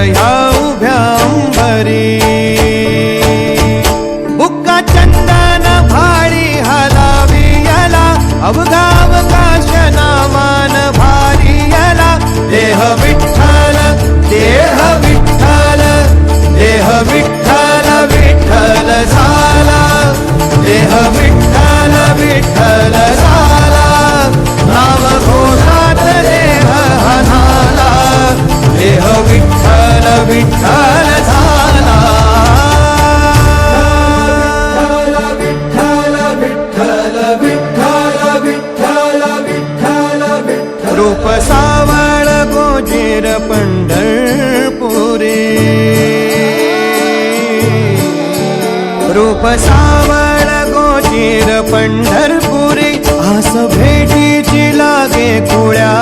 ह्या उभ्या अंबरी बुक्का चंदन भाडी हलावी याला अवघावकाश नामान भारी याला देह विठ्ठल देह विठ्ठल देह विठ्ठल विठ्ठल झाला देह विठ्ठल विठ्ठल झाला नाम घोषात देह हनाला देह विठ्ठल विठ्ठल झाला विठ्ठल विठ्ठल विठ्ठल विठ्ठल विठ्ठल विठ्ठल रूप सावळ गोजीर पंढरपुरी रूप सावळ गोजीर पंढरपुरी आस भेटीची लागे खुळ्या